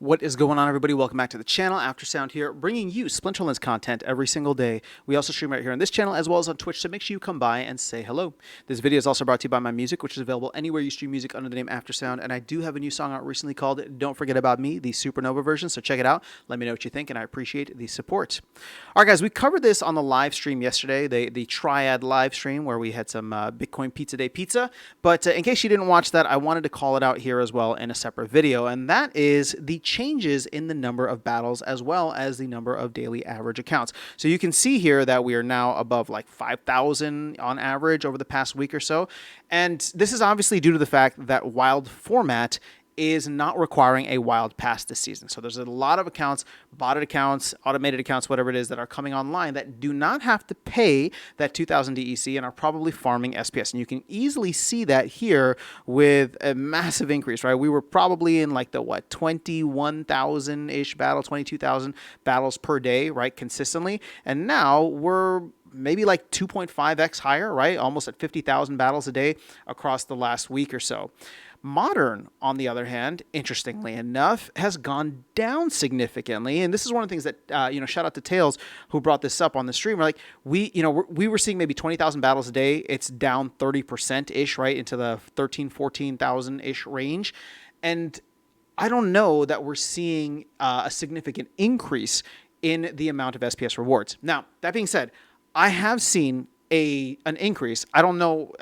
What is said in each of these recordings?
What is going on, everybody? Welcome back to the channel. Aftersound here, bringing you Splinterlands content every single day. We also stream right here on this channel as well as on Twitch, so make sure you come by and say hello. This video is also brought to you by my music, which is available anywhere you stream music under the name Aftersound, and I do have a new song out recently called Don't Forget About Me, the Supernova version, so check it out. Let me know what you think, and I appreciate the support. All right, guys, we covered this on the live stream yesterday, the Triad live stream, where we had some Bitcoin Pizza Day pizza, but in case you didn't watch that, I wanted to call it out here as well in a separate video, and that is the changes in the number of battles as well as the number of daily average accounts. So you can see here that we are now above like 5,000 on average over the past week or so. And this is obviously due to the fact that wild format is not requiring a wild pass this season. So there's a lot of accounts, botted accounts, automated accounts, whatever it is, that are coming online that do not have to pay that 2,000 DEC and are probably farming SPS. And you can easily see that here with a massive increase, right? We were probably in like the, 21,000-ish battle, 22,000 battles per day, right, consistently. And now we're maybe like 2.5x higher, right? Almost at 50,000 battles a day across the last week or so. Modern, on the other hand, interestingly enough, has gone down significantly, and this is one of the things that shout out to Tails who brought this up on the stream. We're like, we were seeing maybe 20,000 battles a day. It's down 30% ish, right, into the 14,000 ish range, and I don't know that we're seeing a significant increase in the amount of SPS rewards. Now, that being said, I have seen an increase. I don't know,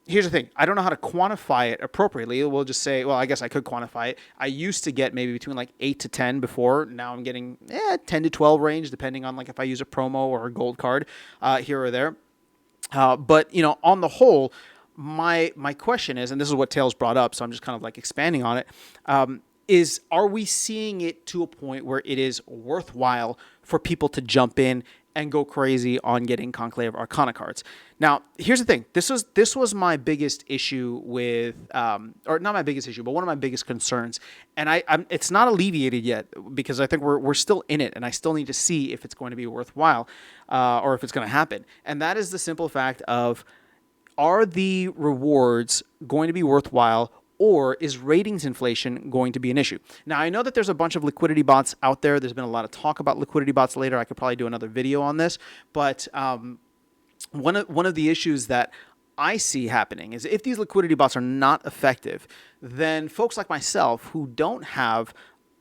here's the thing. I don't know how to quantify it appropriately. We'll just say, well, I guess I could quantify it. I used to get maybe between like 8 to 10 before. Now I'm getting 10 to 12 range, depending on like if I use a promo or a gold card here or there. But, on the whole, my question is, and this is what Tails brought up, so I'm just kind of like expanding on it, is are we seeing it to a point where it is worthwhile for people to jump in and go crazy on getting Conclave Arcana cards? Now, here's the thing. This was my biggest issue with, or not my biggest issue, but one of my biggest concerns. And it's not alleviated yet because I think we're still in it, and I still need to see if it's going to be worthwhile or if it's going to happen. And that is the simple fact of, are the rewards going to be worthwhile, or is ratings inflation going to be an issue? Now, I know that there's a bunch of liquidity bots out there. There's been a lot of talk about liquidity bots later. I could probably do another video on this. But one of the issues that I see happening is if these liquidity bots are not effective, then folks like myself who don't have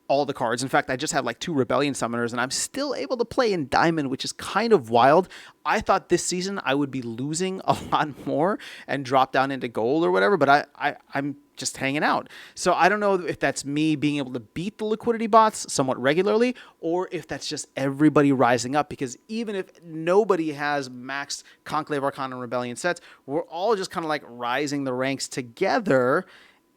all the cards. In fact, I just have like 2 Rebellion Summoners, and I'm still able to play in Diamond, which is kind of wild. I thought this season I would be losing a lot more and drop down into gold or whatever, but I'm just hanging out. So I don't know if that's me being able to beat the liquidity bots somewhat regularly, or if that's just everybody rising up, because even if nobody has maxed Conclave Arcana and Rebellion sets, we're all just kind of like rising the ranks together.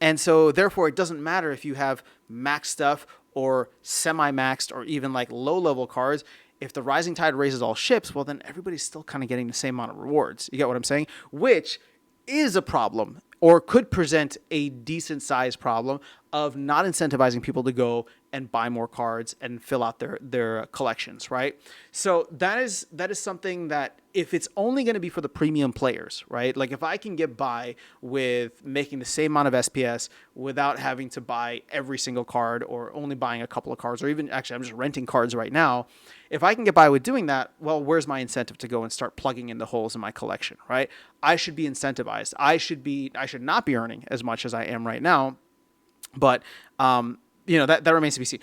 And so therefore it doesn't matter if you have max stuff or semi-maxed or even like low-level cards. If the rising tide raises all ships, well, then everybody's still kind of getting the same amount of rewards. You get what I'm saying? Which is a problem, or could present a decent sized problem of not incentivizing people to go and buy more cards and fill out their collections, right? So that is something that, if it's only going to be for the premium players, right? Like if I can get by with making the same amount of SPS without having to buy every single card, or only buying a couple of cards, or even actually I'm just renting cards right now. If I can get by with doing that, well, where's my incentive to go and start plugging in the holes in my collection, right? I should be incentivized. I should not be earning as much as I am right now. But, that remains to be seen.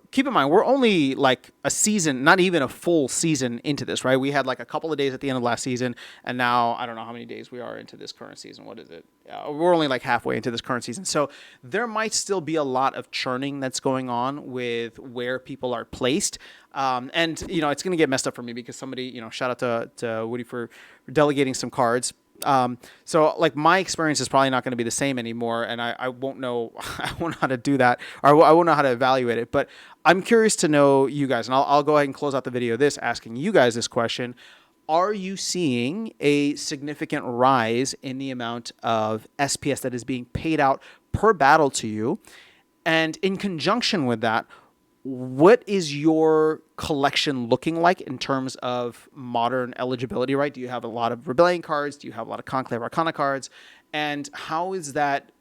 Keep in mind, we're only like a season, not even a full season into this, right? We had like a couple of days at the end of last season, and now I don't know how many days we are into this current season. What is it? We're only like halfway into this current season. So there might still be a lot of churning that's going on with where people are placed. And, it's going to get messed up for me because somebody, shout out to Woody for delegating some cards. So like my experience is probably not going to be the same anymore, and I won't know I won't know how to do that, or I won't know how to evaluate it. But I'm curious to know you guys, and I'll go ahead and close out the video asking you guys this question: are you seeing a significant rise in the amount of SPS that is being paid out per battle to you? And in conjunction with that, what is your collection looking like in terms of modern eligibility, right? Do you have a lot of Rebellion cards? Do you have a lot of Conclave Arcana cards? And how is that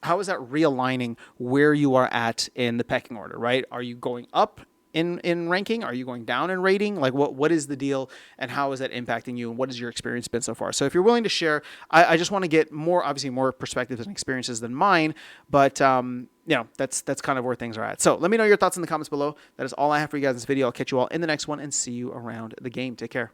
how is that realigning where you are at in the pecking order, right? Are you going up in ranking? Are you going down in rating? Like what is the deal, and how is that impacting you, and what has your experience been so far? So if you're willing to share, I just want to get more, obviously more perspectives and experiences than mine, but that's kind of where things are at. So let me know your thoughts in the comments below. That is all I have for you guys in this video. I'll catch you all in the next one and see you around the game. Take care.